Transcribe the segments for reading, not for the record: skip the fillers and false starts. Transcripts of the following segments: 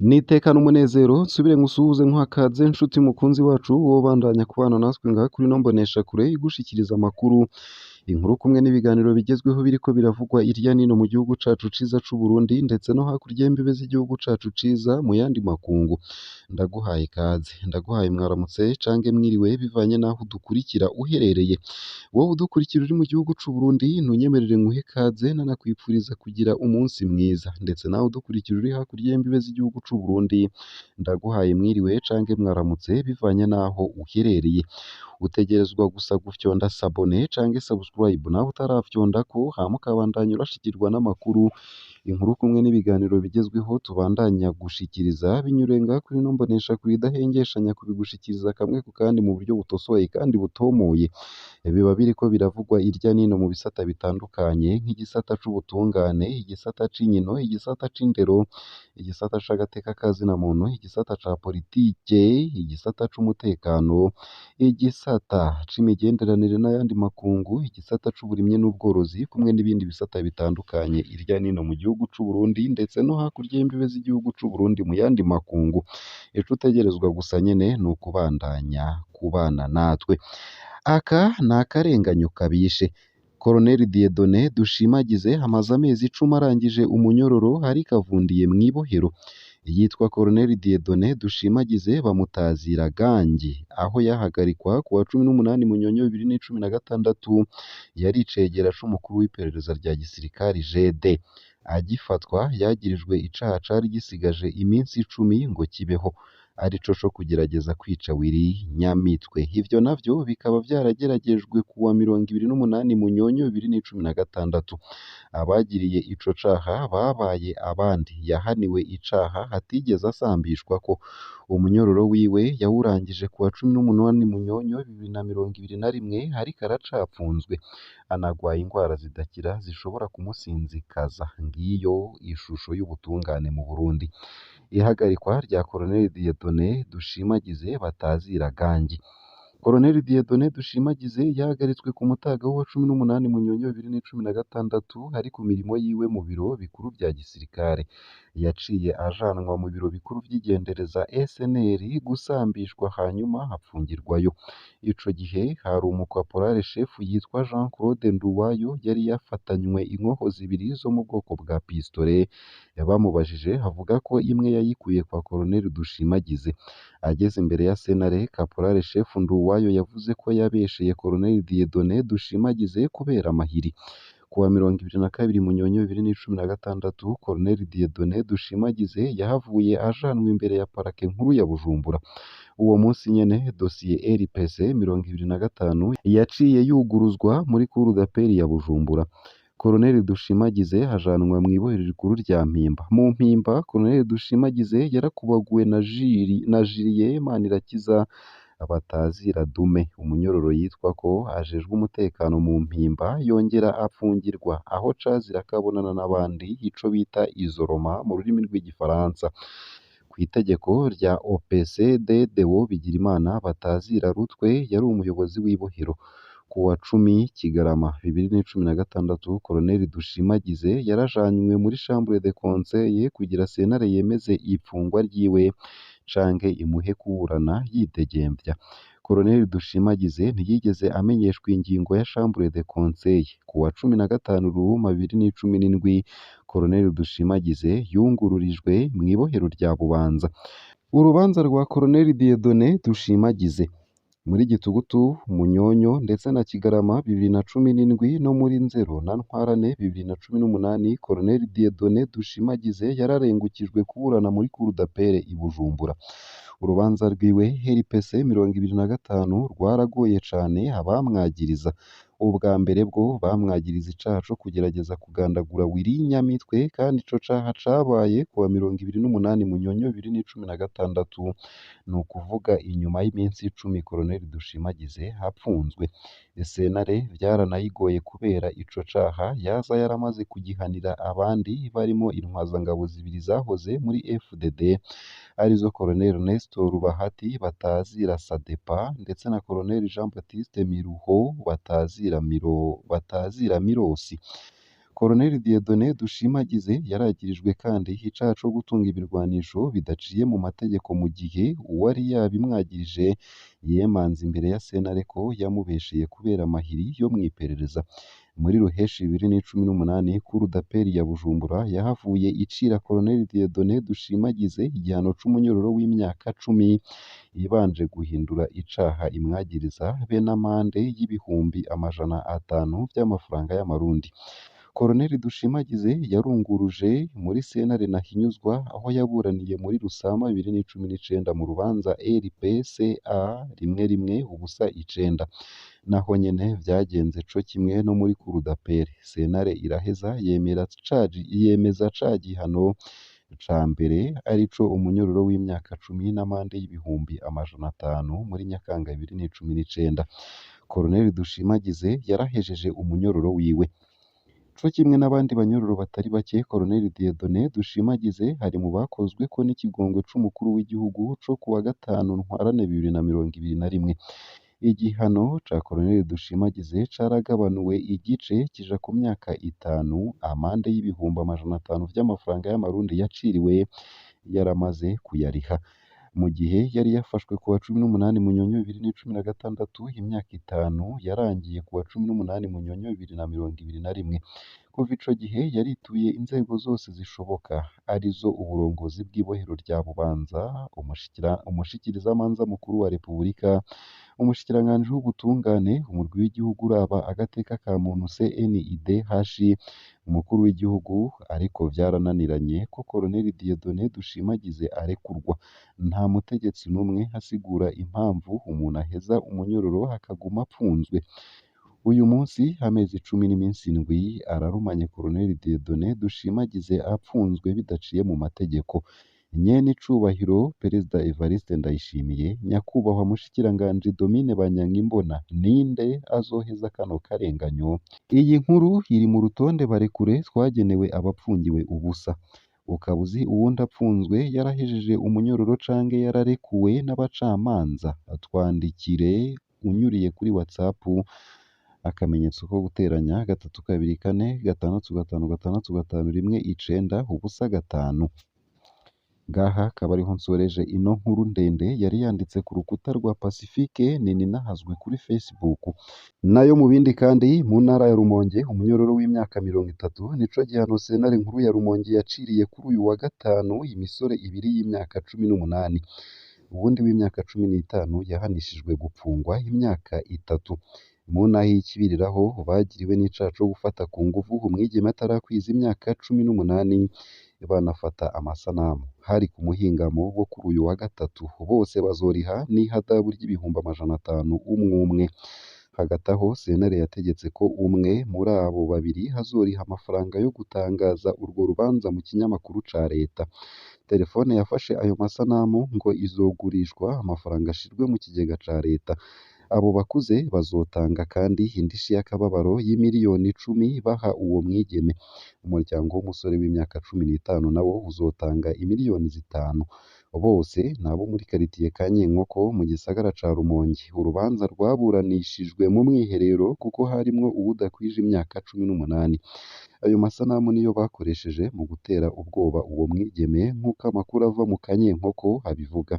Nitekana umunezero nsubire ngusuhuze nkwakaze nshuti mukunzi wacu wobandanya kubana natwe ngaha kuri ino mboneshakure igushikiriza amakuru, inkuru kumwe n'ibiganiro bigezweho biriko biravugwa irya nino mu gihugu cacu ciza c'Uburundi ndetse no hakurya y'imbibe z'igihugu cacu ciza mu yandi makungu. Ndaguhaye ikaze, ndaguhaye mwaramutse cange mwiriwe bivanye n'aho udukurikira uherereye. Wowe udukurikira uri mu gihugu c'Uburundi ntunyemerere nguhe ikaze nanakwipfuriza kugira umunsi mwiza, ndetse nawe udukurikira uri hakurya y'imbibe z'igihugu c'Uburundi ndaguhaye mwiriwe cange mwaramutse bivanye n'aho uherereye. Utegerezwa gusa gufyonda sabone cange subscribe nawe utarafyondako hama ukabandanya urashikirwa n'amakuru, inkuru kumwe n'ibiganiro bigezweho tubandanya gushikiriza binyuriye ngaha kuri ino mboneshakure idahengeshanya kubigushikiriza kamwe ku kandi mu buryo butosoye kandi butomoye. Biba biriko biravugwa irya nino mu bisata bitandukanye nk'igisata c'ubutungane, igisata c'inkino, igisata c'indero, igisata c'agateka kazina muntu, igisata ca politike, igisata c'umutekano, igisata c'imigenderanire n'ayandi makungu, igisata c'uburimyi n'ubworozi kumwe n'ibindi bisata bitandukanye irya nino mu gihugu c'Uburundi ndetse no hakurya y'imbibe z'igihugu c'Uburundi mu yandi makungu. Ico utegerezwa gusa nyene ni ukubandanya kubana natwe. Aka ni akarenganyo kabishe. Colonel Dieudonné Dushimagize hamaze amezi 10 arangije umunyororo ariko avundiye mw'ibohero. Yitwa Colonel Dieudonné Dushimagize bamutazira gangi, aho yahagarikwa ku wa 18 Munyonyo 2016 yari icegera c'umukuru w'iperereza rya gisirikari GD. Agifatwa yagirijwe icaha cari gisigaje iminsi 10 ngo kibeho, arico co kugerageza kwica Willy Nyamitwe. Ivyo navyo bikaba vyarageragejwe ku wa 28 Munyonyo 2016. Abagiriye ico caha babaye abandi, yahaniwe icaha hatigeze asambishwa ko. Umunyororo wiwe yawurangije ku wa 18 Munyonyo 2021 ariko aracapfunzwe, anagwaye ingwara zidakira zishobora kumusinzikaza. Ngiyo ishusho y'ubutungane mu Burundi. Ihagarikwa rya Colonel Dieudonné Dushimagize batazira gangi. Colonel Dieudonné Dushimagize yahagaritswe ku mutaga wa 18 Munyonyo 2016 ari ku mirimo yiwe mu biro bikuru vya gisirikare. Yaciye ajanwa mu biro bikuru vy'igendereza SNL gusambishwa hanyuma hapfungirwayo. Ico gihe hari umukaporale chef yitwa Jean Claude Nduwayo yari yafatanywe inkoho zibiri zo mu bwoko bwa pistolet. Bamubajije avuga ko imwe yayikuye kwa Colonel Dushimagize. Ageze imbere ya Senare, Caporale chef Nduwayo yavuze ko yabesheye Colonel Dieudonné Dushimagize kubera amahiri. Ku wa 22 Munyonyo 2016 Colonel Dieudonné Dushimagize yahavuye ajanwe imbere ya parake nkuru ya Bujumbura. Uwo munsi nyene dosiye RPC 25 yaciye yuguruzwa muri cour d'appel ya Bujumbura. Colonel Dushimagize ajanwa mw'ibohero rikuru rya Mpimba. Mu Mpimba Colonel Dushimagize yarakubaguwe na Julien Manirakiza batazira Dume, umunyororo yitwa ko ajejwe umutekano mu Mpimba, yongera apfungirwa aho cazira kabonana n'abandi, ico bita isoloma mu rurimi rw'igifaransa. Ku itegeko rya OPCD Deo Bigirimana batazira Rutwe yari umuyobozi w'ibohero. Ku wa 10 Kigarama 2016 Colonel Dushimagize yarajanywe muri chambre de conseil kugira sentare yemeze ifungwa ryiwe canke imuhe kuburana yidegembya. Colonel Dushimagize ntiyigeze amenyeshwa ingingo ya chambre de conseil. Ku wa 15 Ruhuma 2017 Colonel Dushimagize yungururijwe mw'ibohero rya Bubanza. Urubanza rwa Colonel Dieudonné Dushimagize muri Gitugutu, Munyonyo ndetse na Kigarama 2017 no muri Nzero na Ntwarane 2018 Colonel Dieudonné Dushimagize yararengukijwe kuburana muri cour d'appel i Bujumbura. Urubanza rwiwe RPC 25 rwaragoye cane abamwagiriza. Ubwa mbere bwo bamwagiriza icaha co kugerageza kugandagura Willy Nyamitwe, kandi ico caha cabaye ku wa 28 Munyonyo 2016, ni ukuvuga inyuma y'iminsi 10 Colonel Dushimagize hapfunzwe. Senare vyaranayigoye kubera ico caha yaza yaramaze kugihanira abandi barimo intwazangabo zibiri zahoze muri FDD arizo Colonel Nestor Bahati batazira Sadepa ndetse na Colonel Jean Baptiste Miruho batazira Mirosi. Colonel Dieudonné Dushimagize yaragirijwe kandi icaha co gutunga ibirwanisho bidaciye mu mategeko mu gihe uwari yabimwagirije yemanze imbere ya sentare ko yamubesheye kubera amahiri yo mw'iperereza. Muri Ruheshi 2018 Cour d'appel ya Bujumbura yahavuye icira Colonel Dieudonné Dushimagize igihano c'umunyororo w'imyaka 10 ibanje guhindura icaha imwagiriza be n'amande y'ibihumbi 500 vy'amafaranga y'amarundi. Colonel Dushimagize yarunguruje muri sentare Ntahinyuzwa aho yaburaniye muri Rusama 2019 mu rubanza RPCA 11-9 naho nyene vyagenze co kimwe no muri Cour d'appel. Sentare iraheza yemeza ca gihano ca mbere arico umunyororo w'imyaka 10 n'amande y'ibihumbi 500 muri Nyakanga 2019. Colonel Dushimagize yarahejeje umunyororo wiwe. Co kimwe n'abandi banyororo batari bake, Colonel Dieudonné Dushimagize hari mu bakozweko n'ikigongwe c'umukuru w'igihugu co kuwa gatanu Ntwarante 2021. Igihano ca Colonel Dushimagize caragabanuwe igice kija ku myaka 5, amande y'ibihumbi 500 vy'amafaranga y'amarundi yaciriwe yaramaze kuyariha. Mu gihe yari yafashwe kuwa 18 Munyonyo 2016, imyaka 5 yarangiye kuwa 18 Munyonyo 2021. Kuva ico gihe yarituye inzego zose zishoboka arizo uburongozi bw'ibohero rya Bubanza, umushikirizamanza mukuru wa Repubulika, umushikiranganji w'ubutungane, umurwi w'igihugu uraba agateka ka muntu CNIDH, umukuru w'igihugu, ariko vyarananiranye ko Colonel Dieudonné Dushimagize arekurwa. Nta mutegetsi n'umwe asigura impamvu umuntu aheza umunyororo akaguma apfunzwe. Uyu munsi amezi 17 ararumanye Colonel Dieudonné Dushimagize apfunzwe bidaciye mu mategeko. Nyene icubahiro Perezida Evariste Ndayishimiye, nyakubahwa mushikiranganji Domine Banyankimbona, ninde azoheza kano karenganyo? Iyi nkuru iri mu rutonde barekure twagenewe abapfungiwe ubusa. Ukaba uzi uwundi apfunzwe yarahejeje umunyororo canke yararekuwe n'abacamanza? Twandikire unyuriye kuri WhatsApp akamenyetso ko guteranya 324565651 ngaha akaba ariho nsoreje ino nkuru ndende yari yanditse ku rukuta rwa Pacifique nini nahazwe kuri Facebook. Nayo mu bindi kandi mu ntara ya Rumonge umunyororo w'imyaka 30 nico gihano sentare nkuru ya Rumonge yaciriye kuri uyu wa gatanu imisore ibiri y'imyaka 18. Ubundi w'imyaka 15 yahanishijwe gupfungwa imyaka 3. Mu ntahe y'ikibiriraho bagiriwe n'icaha co gufata ku nguvu umwigeme atarakwiza imyaka 18 banafata amasanamu. Hari ku muhingamo wo kuri uyu wa gatatu, bose bazoriha n'ihadabu ry'ibihumbi 500 umwe. Hagati aho sentare yategetse ko umwe muri abo babiri hazoriha amafaranga yo gutangaza urwo rubanza mu kinyamakuru ca leta. Telefone yafashe ayo masanamu ngo izogurishwa amafaranga ashirwe mu kigega ca leta. Abo bakuze bazotanga kandi indishi y'akababaro y'imiliyoni 10 baha uwo mwigeme. Umuryango w'umusore w'imyaka 15 nawo uzotanga imiliyoni 5. Bose nabo muri karitiye Kanyinkoko mu gisagara ca Rumonge. Urubanza rwaburanishijwe mu mwiherero kuko harimwo uwudakwije imyaka 18. Ayo masanamu niyo bakoresheje mu gutera ubwoba uwo mwigeme nk'uko amakuru ava mu Kanyinkoko abivuga,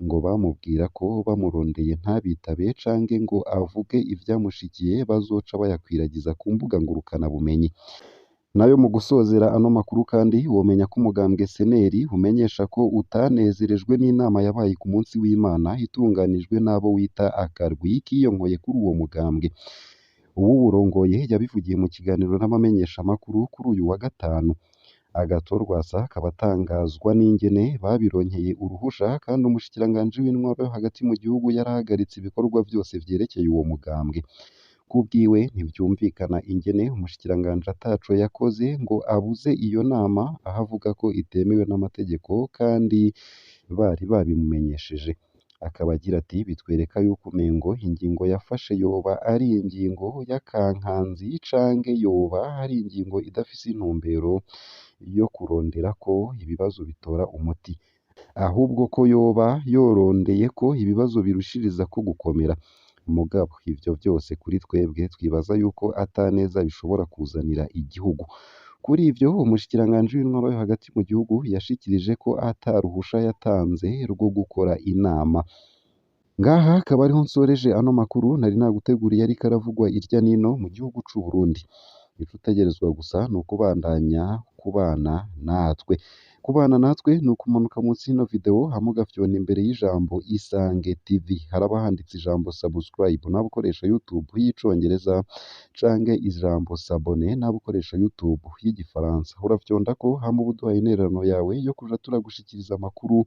ngo bamubwira ko bamurondeye ntabitabe canke ngo avuge ivyamushikiye bazoca bayakwiragiza ku mbuga ngurukanabumenyi. Nayo mu gusozera ano makuru kandi womenya ko umugambwe seneri umenyesha ko utanezerejwe n'inama yabaye ku munsi w'Imana itunganijwe n'abo wita akarwi kiyonkoye kuri uwo mugambwe. Uwurongoye yabivugiye mu kiganiro n'abamenyeshamakuru kuri uyu wa gatanu. Agathon Rwasa kabatangazwa n'ingene babironkeye uruhusha kandi umushikiranganji w'intwaro hagati mu gihugu yarahagaritse ibikorwa byose vyerekeye uwo mugambwe. Kubwiwe ntivyumvikana ingene umushikiranganji ataco yakoze ngo abuze iyo nama, aho avuga ko itemewe n'amategeko kandi bari babimumenyesheje. Akaba agira ati bitwereka yuko umengo ingingo yafashe yoba ari ingingo y'akankanzi canke yoba ari ingingo idafise intumbero yo kurondera ko ibibazo bitora umuti, ahubwo ko yoba yorondeye ko ibibazo birushiriza ko gukomera. mugabo ivyo vyose kuri twebwe twibaza yuko ata neza bishobora kuzanira igihugu. Kuri ivyo umushikiranganji w'intwaro yo hagati mu gihugu yashikirije ko ata ruhusha yatanze rwo gukora inama. Ngaha akaba ariho nsoreje ano makuru nari naguteguriye ariko aravugwa irya nino mu gihugu c'u Burundi. Ico utegerezwa gusa ni ukubandanya kubana natwe. Kubana natwe ni ukumanuka munsi y'ino video hama ugafyona imbere y'ijambo Isange TV. Haraba handitse ijambo subscribe nawe ukoresha YouTube y'icongereza canke ijambo s'abonner nawe ukoresha YouTube y'igifaransa. Urafyondako hama uba uduhaye intererano yawe yo kuja turagushikiriza amakuru,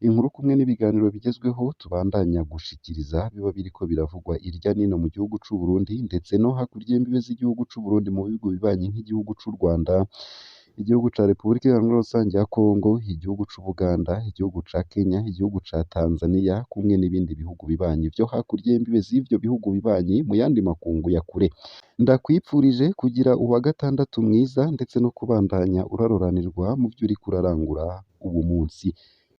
inkuru kumwe n'ibiganiro bigezweho tubandanya gushikiriza biba biriko biravugwa irya nino mu gihugu c'u Burundi ndetse no hakurya y'imbibe z'igihugu c'u Burundi mu bihugu bibanyi nk'igihugu c'u Rwanda, igihugu ca Repubulika Iharanira Rusange ya Kongo, igihugu c'u Buganda, igihugu ca Kenya, igihugu ca Tanzania kumwe n'ibindi bihugu bibanyi vyo hakurya y'imbibe z'ivyo bihugu bibanyi mu yandi makungu ya kure. Ndakwipfurije kugira uwa gatandatu mwiza ndetse no kubandanya uraroranirwa mu vyo uriko urarangura uwu munsi.